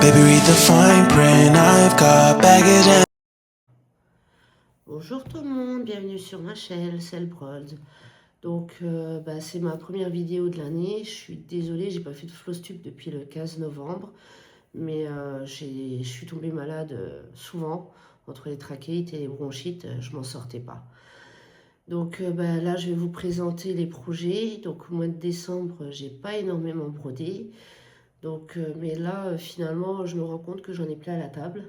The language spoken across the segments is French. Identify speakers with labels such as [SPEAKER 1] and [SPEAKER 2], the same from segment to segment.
[SPEAKER 1] Baby, read the fine print. I've got baggage and...
[SPEAKER 2] Bonjour tout le monde, bienvenue sur ma chaîne, Cellprod. Donc c'est ma première vidéo de l'année. Je suis désolée, j'ai pas fait de floss-tube depuis le 15 novembre. Mais je suis tombée malade souvent. Entre les trachéites et les bronchites, je m'en sortais pas. Donc là, je vais vous présenter les projets. Donc au mois de décembre, j'ai pas énormément brodé. Donc, mais là, finalement, je me rends compte que j'en ai plein à la table.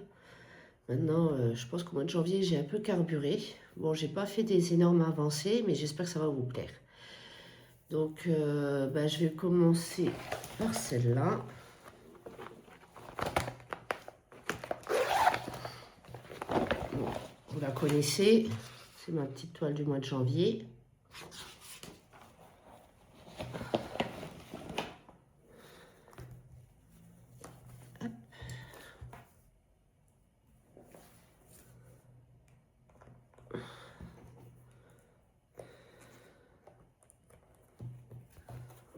[SPEAKER 2] Maintenant, je pense qu'au mois de janvier, j'ai un peu carburé. Bon, j'ai pas fait des énormes avancées, mais j'espère que ça va vous plaire. Donc, je vais commencer par celle-là. Bon, vous la connaissez, c'est ma petite toile du mois de janvier. Hop.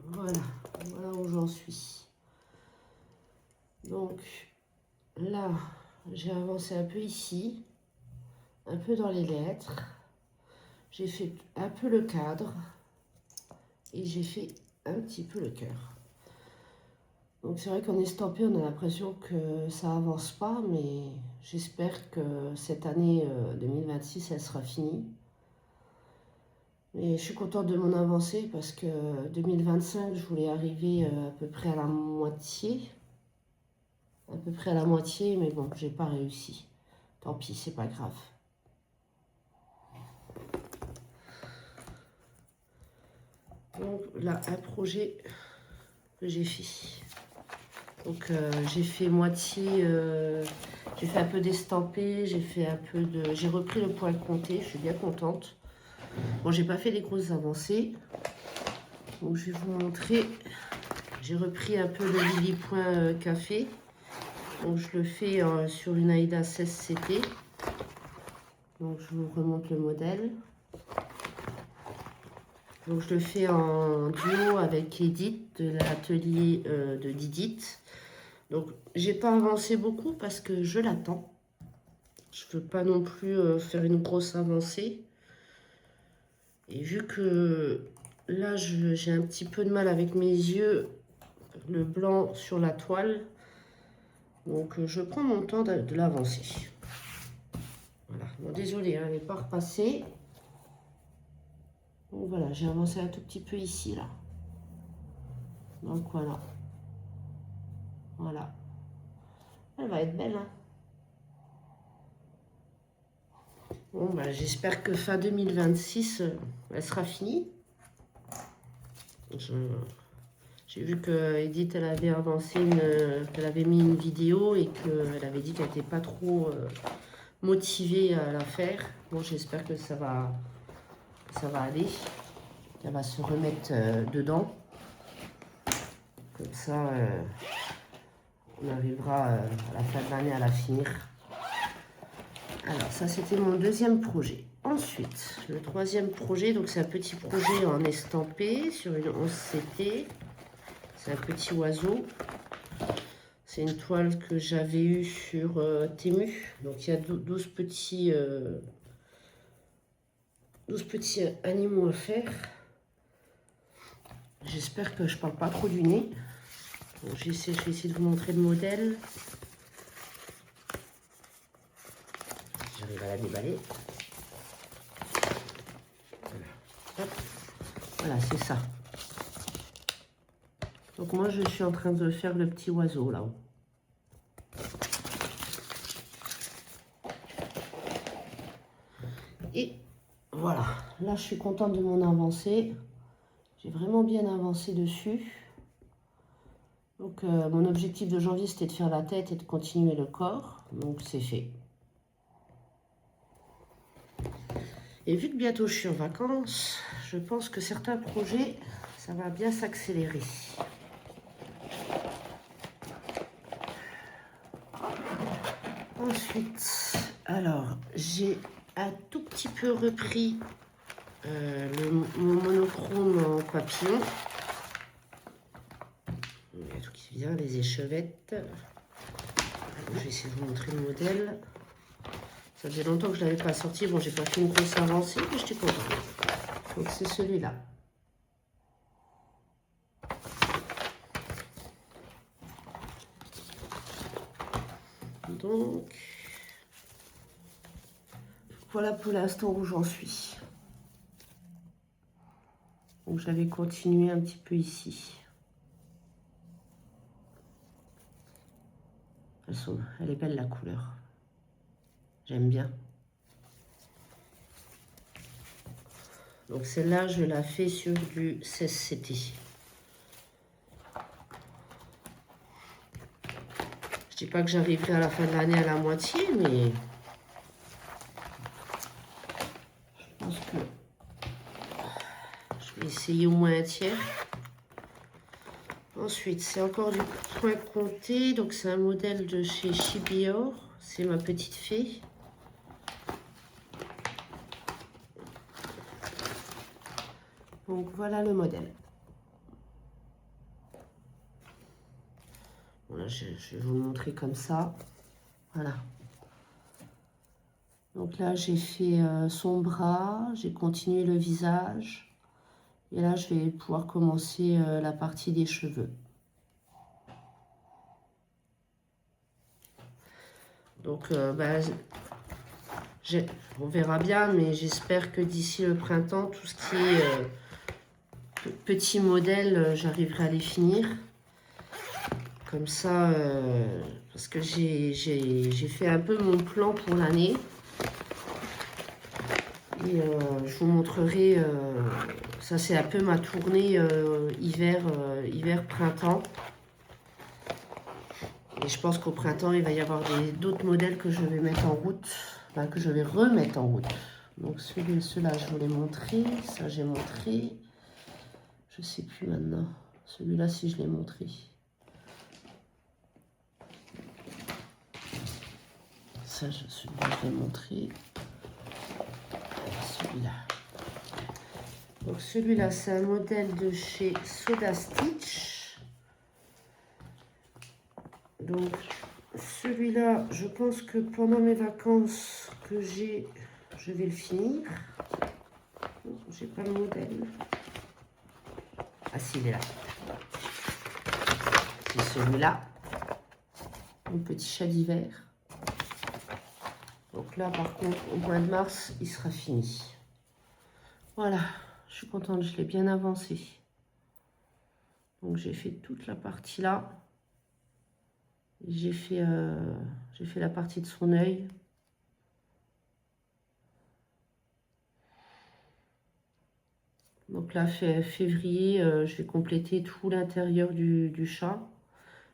[SPEAKER 2] Voilà où j'en suis. Donc là, j'ai avancé un peu ici, un peu dans les lettres. J'ai fait un peu le cadre et j'ai fait un petit peu le cœur. Donc c'est vrai qu'en estampé, on a l'impression que ça avance pas, mais j'espère que cette année 2026, elle sera finie. Mais je suis contente de mon avancée parce que 2025, je voulais arriver à peu près à la moitié. À peu près à la moitié, mais bon, j'ai pas réussi. Tant pis, c'est pas grave. Donc là, un projet que j'ai fait. Donc j'ai fait moitié, j'ai fait un peu d'estampé, j'ai repris le point compté, je suis bien contente. Bon, j'ai pas fait des grosses avancées. Donc je vais vous montrer. J'ai repris un peu le Lily Point Café. Donc je le fais sur une Aida 16 CT. Donc je vous remonte le modèle. Donc je le fais en duo avec Edith de l'atelier de Didit. Donc j'ai pas avancé beaucoup parce que je l'attends. Je veux pas non plus faire une grosse avancée. Et vu que là j'ai un petit peu de mal avec mes yeux, le blanc sur la toile, donc je prends mon temps de l'avancer. Voilà, bon, désolé, hein, elle n'est pas repassée. Donc voilà, j'ai avancé un tout petit peu ici là. Donc voilà. Voilà. Elle va être belle, hein. Bon, j'espère que fin 2026, elle sera finie. J'ai vu que Edith, elle avait avancé, qu'elle avait mis une vidéo et qu'elle avait dit qu'elle n'était pas trop motivée à la faire. Bon, j'espère que ça va aller, qu'elle va se remettre dedans. Comme ça, on arrivera à la fin de l'année à la finir. Alors, ça, c'était mon deuxième projet. Ensuite, le troisième projet, donc c'est un petit projet en estampé sur une 11 CT. C'est un petit oiseau. C'est une toile que j'avais eue sur Temu. Donc, il y a 12 petits animaux à faire. J'espère que je parle pas trop du nez. Bon, je vais essayer de vous montrer le modèle. J'arrive à la déballer. Voilà, c'est ça. Donc moi, je suis en train de faire le petit oiseau là-haut. Et voilà, là, je suis contente de mon avancée. J'ai vraiment bien avancé dessus. Donc mon objectif de janvier, c'était de faire la tête et de continuer le corps. Donc c'est fait. Et vu que bientôt je suis en vacances, je pense que certains projets, ça va bien s'accélérer. Ensuite, alors, j'ai un tout petit peu repris mon monochrome en papillon. Il y a tout qui vient, les échevettes. Je vais essayer de vous montrer le modèle. Ça faisait longtemps que je ne l'avais pas sorti. Bon, j'ai pas fait une grosse avancée, mais j'étais contente. Donc c'est celui-là. Donc, voilà pour l'instant où j'en suis. Donc j'avais continué un petit peu ici. Elle est belle la couleur. J'aime bien. Donc celle-là, je la fais sur du 16CT. Je dis pas que j'arriverai à la fin de l'année à la moitié, mais je pense que je vais essayer au moins un tiers. Ensuite, c'est encore du point compté. Donc c'est un modèle de chez Chibior. C'est ma petite fée. Donc voilà le modèle. Voilà, je vais vous le montrer comme ça. Voilà. Donc là, j'ai fait son bras, j'ai continué le visage. Et là, je vais pouvoir commencer la partie des cheveux. Donc, on verra bien, mais j'espère que d'ici le printemps, tout ce qui est petit modèle, j'arriverai à les finir. Comme ça, parce que j'ai fait un peu mon plan pour l'année. Et je vous montrerai, ça c'est un peu ma tournée hiver-printemps. Et je pense qu'au printemps, il va y avoir d'autres modèles que je vais mettre en route, enfin, que je vais remettre en route. Donc ceux-là, je vous l'ai montré, ça j'ai montré. Je ne sais plus maintenant, celui-là si je l'ai montré. Ça, celui-là, je l'ai montré. Celui-là. Donc celui-là, c'est un modèle de chez Soda Stitch. Donc celui-là, je pense que pendant mes vacances que j'ai, je vais le finir. J'ai pas le modèle. Ah si, il est là. C'est celui-là. Mon petit chat d'hiver. Donc là, par contre, au mois de mars, il sera fini. Voilà, je suis contente, je l'ai bien avancé. Donc j'ai fait toute la partie là. J'ai fait la partie de son œil. Donc là, février, je vais compléter tout l'intérieur du chat.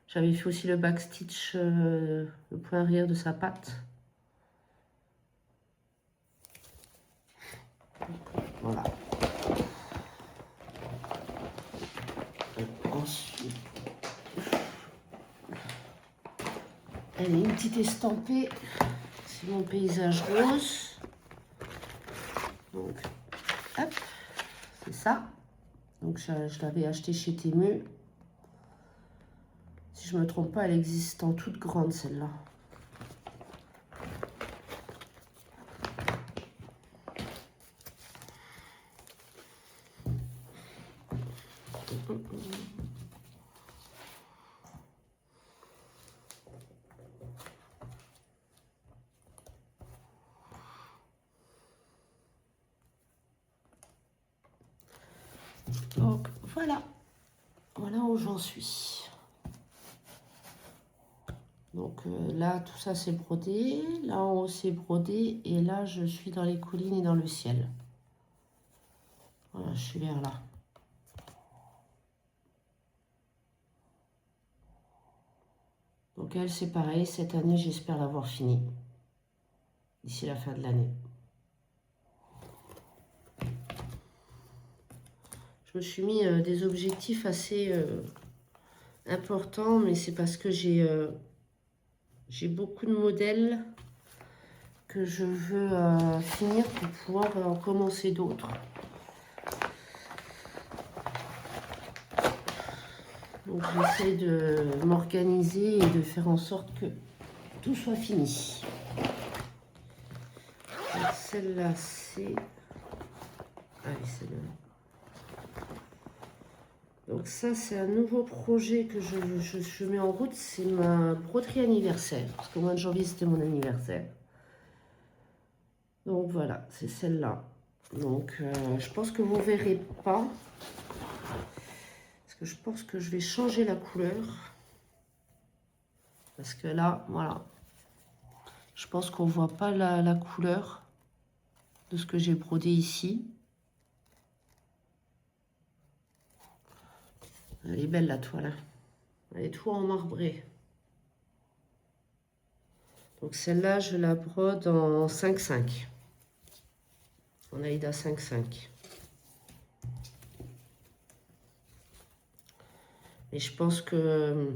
[SPEAKER 2] J'avais fait aussi le backstitch, le point arrière de sa patte. Voilà. Ensuite, elle est une petite estampée. C'est mon paysage rose. Donc, hop, c'est ça. Donc, je l'avais acheté chez Temu. Si je ne me trompe pas, elle existe en toute grande, celle-là. Donc voilà, voilà où j'en suis. Donc là, tout ça c'est brodé, là en haut c'est brodé, et là je suis dans les collines et dans le ciel. Voilà, je suis vers là. Donc elle c'est pareil, cette année j'espère l'avoir fini, d'ici la fin de l'année. Je me suis mis des objectifs assez importants, mais c'est parce que j'ai beaucoup de modèles que je veux finir pour pouvoir en commencer d'autres. Donc j'essaie de m'organiser et de faire en sorte que tout soit fini. Celle-là, c'est... Ah oui, celle-là. Donc ça, c'est un nouveau projet que je mets en route. C'est ma broderie anniversaire. Parce qu'au mois de janvier, c'était mon anniversaire. Donc voilà, c'est celle-là. Donc je pense que vous verrez pas. Parce que je pense que je vais changer la couleur. Parce que là, voilà. Je pense qu'on voit pas la couleur de ce que j'ai brodé ici. Elle est belle la toile. Hein. Elle est tout en marbré. Donc celle-là, je la brode en 5,5. En Aïda 5,5. Mais je pense que,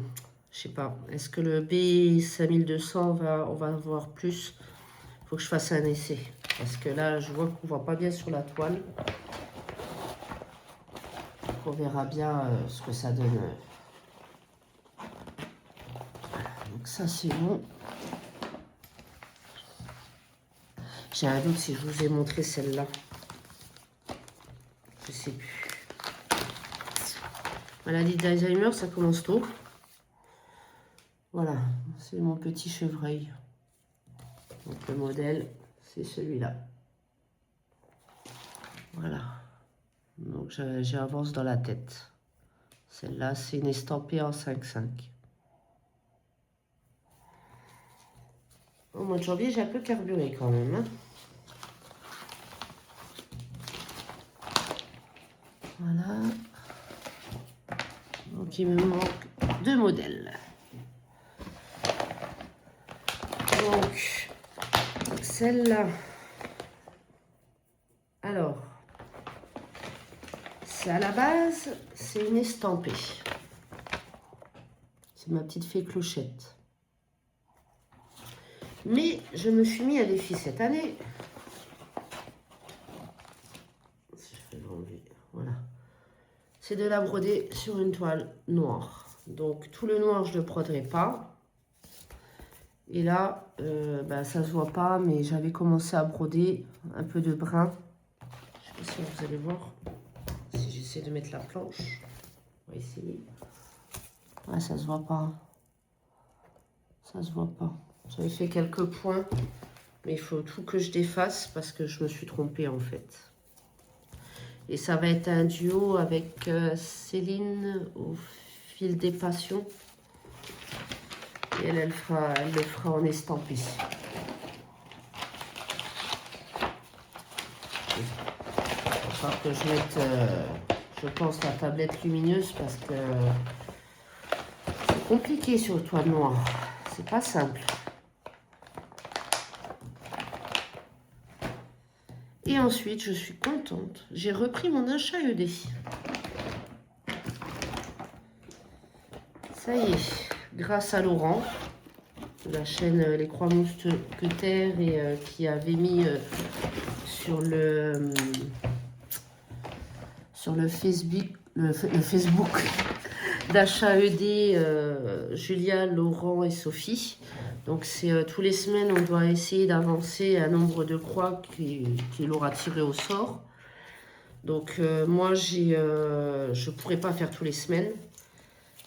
[SPEAKER 2] je sais pas, est-ce que le B5200, on va avoir plus? Il faut que je fasse un essai. Parce que là, je vois qu'on voit pas bien sur la toile. Donc on verra bien ce que ça donne. Donc ça, c'est bon. J'ai un doute si je vous ai montré celle-là. Je sais plus. Maladie d'Alzheimer, ça commence tôt. Voilà, c'est mon petit chevreuil. Donc le modèle, c'est celui-là. Voilà. Donc j'avance dans la tête. Celle-là, c'est une estampée en 5,5. Au mois de janvier, j'ai un peu carburé quand même. Hein. Voilà. Donc il me manque 2 modèles. Donc, celle-là. Alors, c'est à la base, c'est une estampée. C'est ma petite fée clochette. Mais je me suis mis à défi cette année. Si je fais l'enlever, voilà. C'est de la broder sur une toile noire. Donc tout le noir, je ne le broderai pas. Et là, ça se voit pas, mais j'avais commencé à broder un peu de brun. Je ne sais pas si vous allez voir. Si j'essaie de mettre la planche, on va essayer. Ouais, ça se voit pas. Ça se voit pas. J'avais fait quelques points, mais il faut tout que je défasse parce que je me suis trompée en fait. Et ça va être un duo avec Céline au fil des passions. Et elle le fera en estampé. Il va falloir que je mette, je pense, la tablette lumineuse parce que c'est compliqué sur le toile noir. C'est pas simple. Et ensuite, je suis contente. J'ai repris mon achat ED. Ça y est, grâce à Laurent, de la chaîne Les Croix Mousquetaires et qui avait mis sur le Facebook d'achat ED Julia, Laurent et Sophie. Donc c'est tous les semaines, on doit essayer d'avancer un nombre de croix qu'il aura tiré au sort. Donc moi, je ne pourrais pas faire tous les semaines.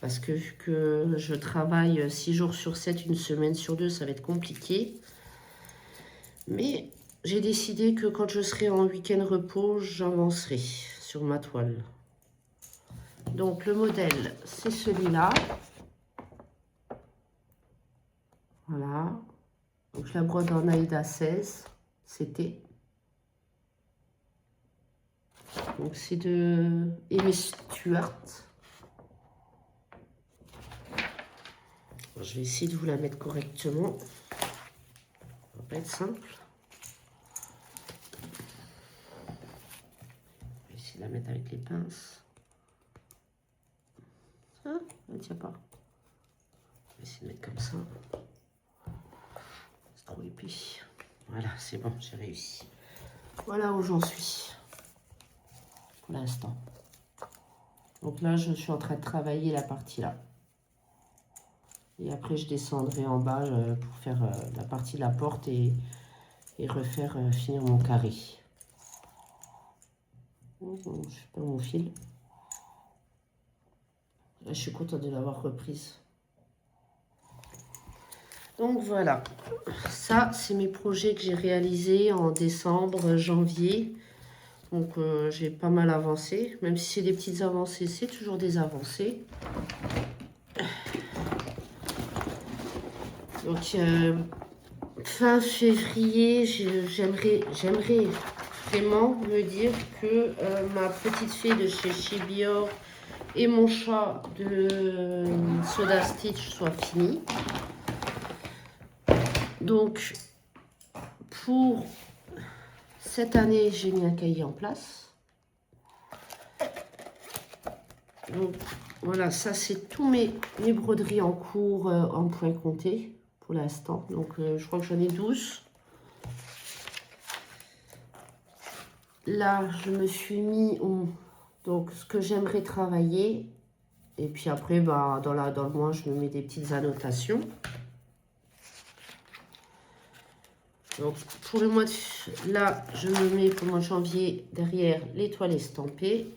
[SPEAKER 2] Parce que vu que je travaille 6 jours sur 7, une semaine sur 2, ça va être compliqué. Mais j'ai décidé que quand je serai en week-end repos, j'avancerai sur ma toile. Donc le modèle, c'est celui-là. Voilà. Donc je la brode en Aïda 16. C'était. Donc c'est de Amy Stewart. Je vais essayer de vous la mettre correctement. Ça va pas être simple. Je vais essayer de la mettre avec les pinces. Ah, elle ne tient pas. Je vais essayer de mettre comme ça. C'est trop épais. Voilà, c'est bon, j'ai réussi. Voilà où j'en suis. Pour l'instant. Donc là, je suis en train de travailler la partie là. Et après, je descendrai en bas pour faire la partie de la porte et refaire finir mon carré. Oh, je perds mon fil. Là, je suis contente de l'avoir reprise. Donc voilà, ça c'est mes projets que j'ai réalisés en décembre, janvier. Donc j'ai pas mal avancé, même si c'est des petites avancées, c'est toujours des avancées. Donc fin février, j'aimerais vraiment me dire que ma petite fille de chez Chibior et mon chat de Soda Stitch soient finis. Donc pour cette année, j'ai mis un cahier en place. Donc voilà, ça c'est tous mes broderies en cours en point compté pour l'instant. Donc je crois que j'en ai 12. Là, je me suis mis donc ce que j'aimerais travailler. Et puis après, bah, dans le mois, je me mets des petites annotations. Donc pour le mois de là, je me mets pour le mois de janvier derrière l'étoile estampée.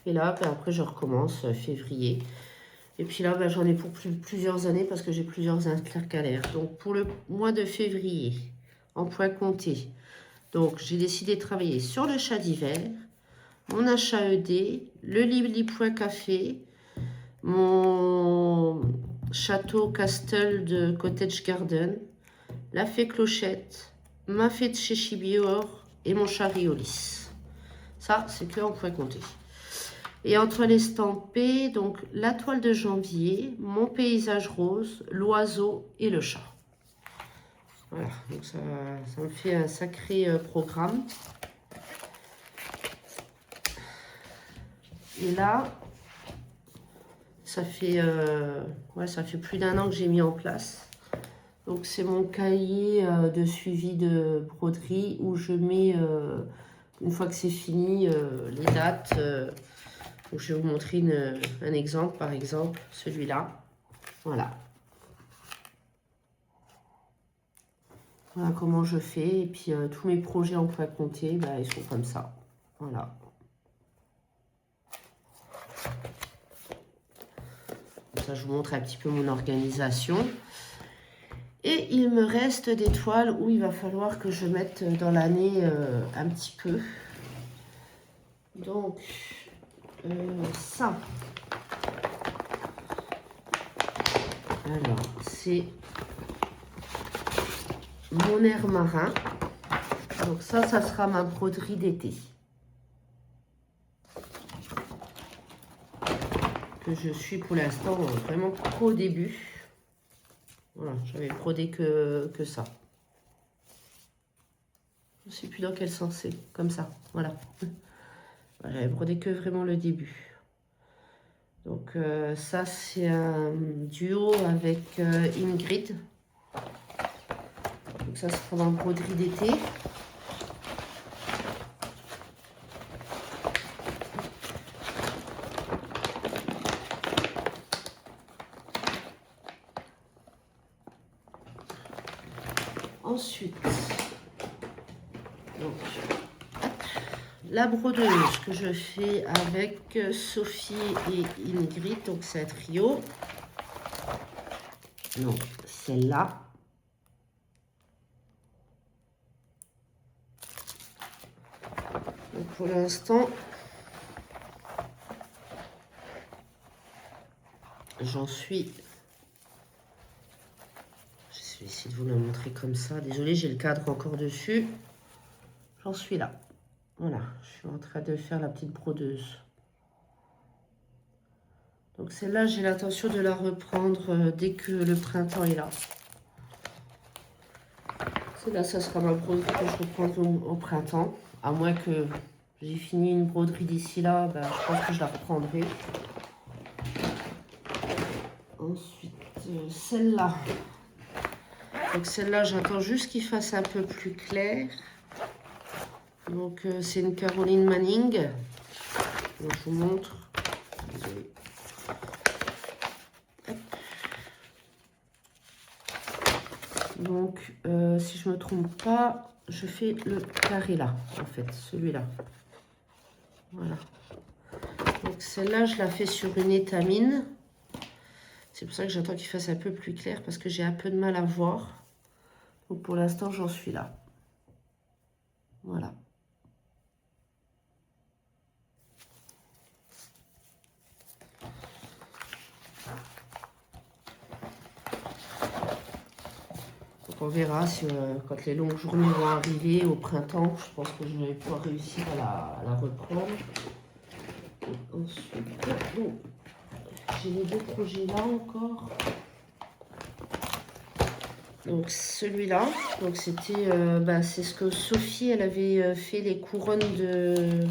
[SPEAKER 2] Et là, ben, après, je recommence février. Et puis là, ben, j'en ai pour plusieurs années parce que j'ai plusieurs intercalaires. Donc pour le mois de février, en point compté, donc j'ai décidé de travailler sur le chat d'hiver, mon HAED, le Lili Point Café, mon château Castle de Cottage Garden, la fée Clochette, ma fée de chez Chibior et mon chat Riolis. Ça, c'est que en point compté. Et en toile estampée, donc la toile de janvier, mon paysage rose, l'oiseau et le chat. Voilà, donc ça me fait un sacré programme. Et là, ça fait plus d'1 an que j'ai mis en place. Donc c'est mon cahier de suivi de broderie où je mets, une fois que c'est fini, les dates. Donc je vais vous montrer un exemple, par exemple, celui-là. Voilà. Voilà comment je fais. Et puis tous mes projets en point compté, bah, ils sont comme ça. Voilà. Ça, je vous montre un petit peu mon organisation. Et il me reste des toiles où il va falloir que je mette dans l'année un petit peu. Donc, ça. Alors, c'est mon air marin. Donc ça sera ma broderie d'été. Que je suis pour l'instant vraiment qu'au début. Voilà, j'avais brodé que ça. Je ne sais plus dans quel sens c'est, comme ça, voilà. J'avais brodé que vraiment le début. Donc ça c'est un duo avec Ingrid. Donc ça sera ma broderie d'été. Ensuite, donc, la brodeuse que je fais avec Sophie et Ingrid, donc c'est un trio. Donc celle-là. Donc pour l'instant, j'en suis. Je vais essayer de vous la montrer comme ça. Désolée, j'ai le cadre encore dessus. J'en suis là. Voilà, je suis en train de faire la petite brodeuse. Donc celle-là, j'ai l'intention de la reprendre dès que le printemps est là. Celle-là, ça sera ma broderie que je reprends au printemps. À moins que j'ai fini une broderie d'ici là, ben, je pense que je la reprendrai. Ensuite, celle-là. Donc celle-là, j'attends juste qu'il fasse un peu plus clair. Donc c'est une Caroline Manning. Donc, je vous montre. Désolée. Donc, si je me trompe pas, je fais le carré là, en fait, celui-là. Voilà. Donc, celle-là, je la fais sur une étamine. C'est pour ça que j'attends qu'il fasse un peu plus clair, parce que j'ai un peu de mal à voir. Donc, pour l'instant, j'en suis là. Voilà. On verra si, quand les longues journées vont arriver au printemps, je pense que je vais pouvoir réussir à la reprendre. Et ensuite, bon, j'ai les deux projets là encore. Donc celui-là, donc c'était, c'est ce que Sophie, elle avait fait les couronnes de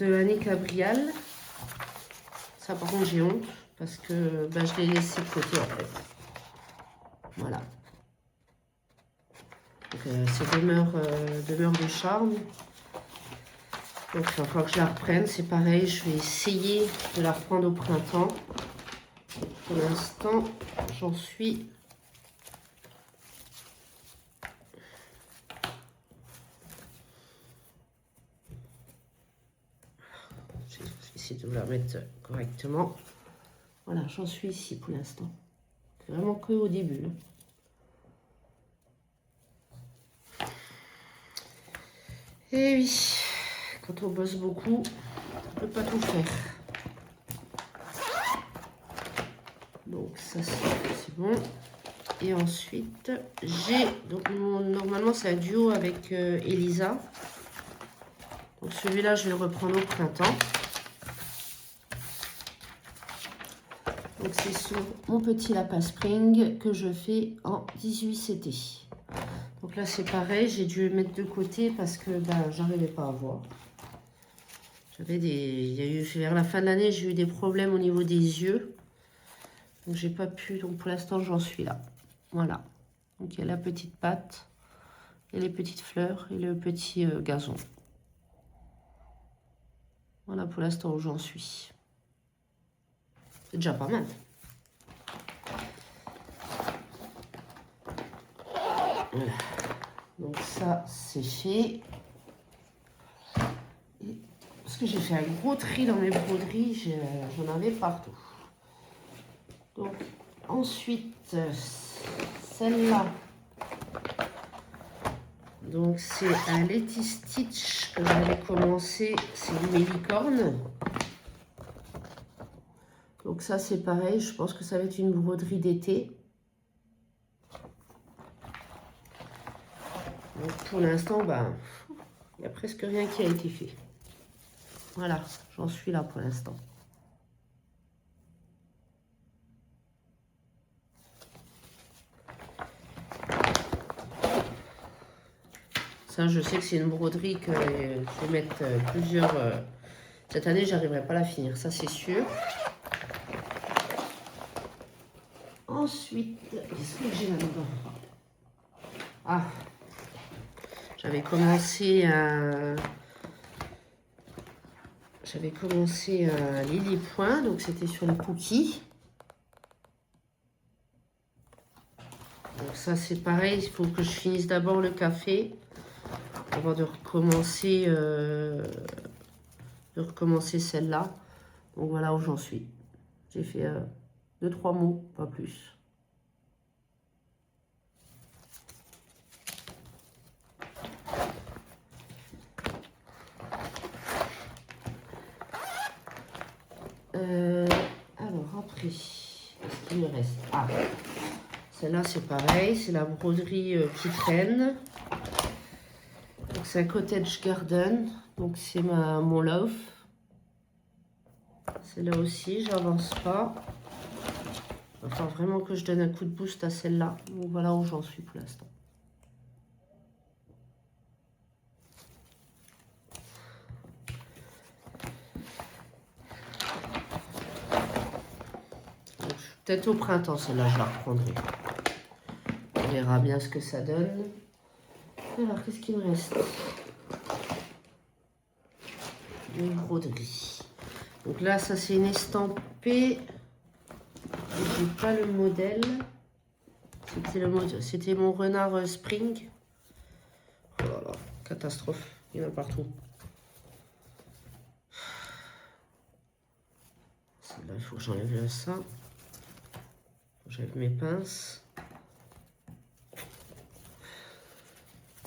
[SPEAKER 2] Anne Cabrial. Ça par contre j'ai honte parce que je l'ai laissé de côté en fait. Voilà. C'est demeure de charme. Donc il va falloir que je la reprenne. C'est pareil, je vais essayer de la reprendre au printemps. Pour l'instant, j'en suis. Je vais essayer de vous la mettre correctement. Voilà, j'en suis ici pour l'instant. C'est vraiment que au début. Et oui, quand on bosse beaucoup, on ne peut pas tout faire. Donc ça c'est bon. Et ensuite, j'ai, donc normalement c'est un duo avec Elisa. Donc celui-là, je vais le reprendre au printemps. Donc c'est sur mon petit lapin spring que je fais en 18 CT. Donc là c'est pareil, j'ai dû le mettre de côté parce que j'arrivais pas à voir. Il y a eu, vers la fin de l'année, j'ai eu des problèmes au niveau des yeux. Donc j'ai pas pu, donc pour l'instant j'en suis là. Voilà. Donc il y a la petite patte, et les petites fleurs et le petit gazon. Voilà pour l'instant où j'en suis. C'est déjà pas mal. Voilà. Donc ça c'est fait. Et parce que j'ai fait un gros tri dans mes broderies, j'en avais partout. Donc ensuite celle-là. Donc c'est un Letty Stitch que j'avais commencé, c'est une licorne. Donc ça c'est pareil, je pense que ça va être une broderie d'été. Donc pour l'instant, il n'y a presque rien qui a été fait. Voilà, j'en suis là pour l'instant. Ça, je sais que c'est une broderie que je vais mettre plusieurs... Cette année, j'arriverai pas à la finir, ça c'est sûr. Ensuite, qu'est-ce que j'ai là-dedans? Ah, j'avais commencé un Lily Point, donc c'était sur les cookies. Donc ça c'est pareil, il faut que je finisse d'abord le café avant de recommencer celle-là. Donc voilà où j'en suis. J'ai fait 2-3 mots, pas plus. Alors après, qu'est-ce qu'il me reste? Ah, celle-là c'est pareil, c'est la broderie qui traîne. Donc c'est un Cottage Garden, donc c'est mon love. Celle-là aussi, j'avance pas. Il va falloir vraiment que je donne un coup de boost à celle-là. Donc voilà où j'en suis pour l'instant. Peut-être au printemps, celle-là, je la reprendrai. On verra bien ce que ça donne. Alors, qu'est-ce qu'il me reste? Une broderie. Donc là, ça, c'est une estampée. Je n'ai pas le modèle. C'était mon renard Spring. Oh là là, catastrophe. Il y en a partout. Là, il faut que j'enlève ça. J'enlève mes pinces.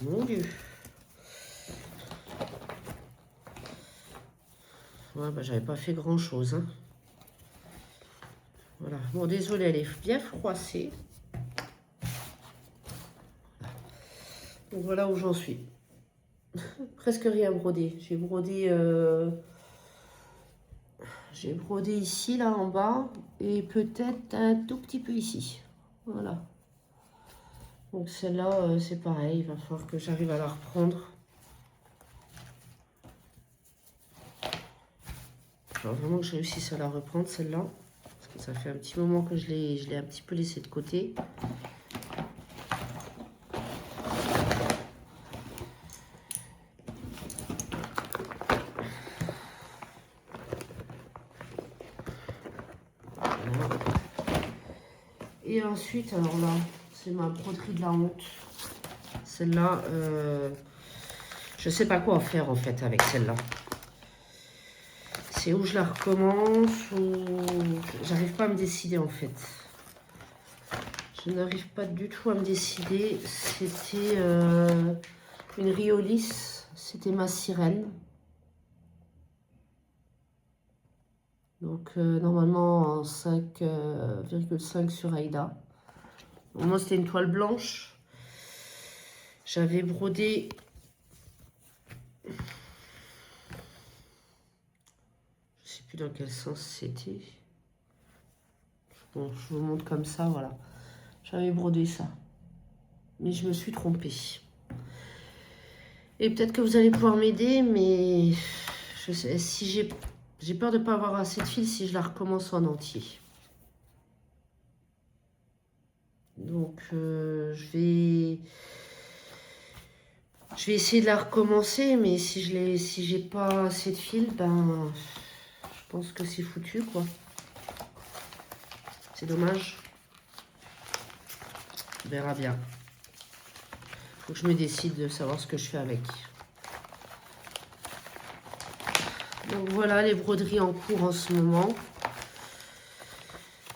[SPEAKER 2] Mon Dieu. Ouais, bah, j'avais pas fait grand chose. Hein. Voilà. Bon, désolé, elle est bien froissée. Donc voilà où j'en suis. Presque rien brodé. J'ai brodé ici, là en bas, et peut-être un tout petit peu ici. Voilà. Donc celle-là, c'est pareil, il va falloir que j'arrive à la reprendre. Il va vraiment que je réussisse à la reprendre, celle-là. Parce que ça fait un petit moment que je l'ai un petit peu laissée de côté. Voilà. Et ensuite, alors là, c'est ma broderie de la honte. Celle-là, je sais pas quoi faire en fait avec celle-là. C'est où je la recommence ou j'arrive pas à me décider en fait. Je n'arrive pas du tout à me décider. C'était une Riolis, c'était ma sirène. Donc normalement en 5,5 sur Aïda. Donc, moi c'était une toile blanche. J'avais brodé. Je sais plus dans quel sens c'était. Bon, je vous montre comme ça, voilà. J'avais brodé ça. Mais je me suis trompée. Et peut-être que vous allez pouvoir m'aider, mais je sais, si j'ai peur de ne pas avoir assez de fil si je la recommence en entier. Donc, je vais essayer de la recommencer, mais si j'ai pas assez de fil, ben, je pense que c'est foutu, quoi. C'est dommage. On verra bien. Faut que je me décide de savoir ce que je fais avec. Donc voilà les broderies en cours en ce moment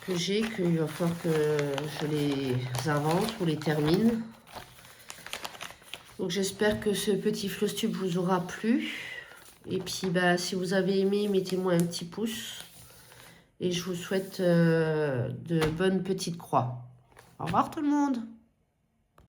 [SPEAKER 2] que j'ai, qu'il va falloir que je les avance ou les termine. Donc j'espère que ce petit flostube vous aura plu. Et puis bah, si vous avez aimé, mettez-moi un petit pouce. Et je vous souhaite de bonnes petites croix. Au revoir tout le monde.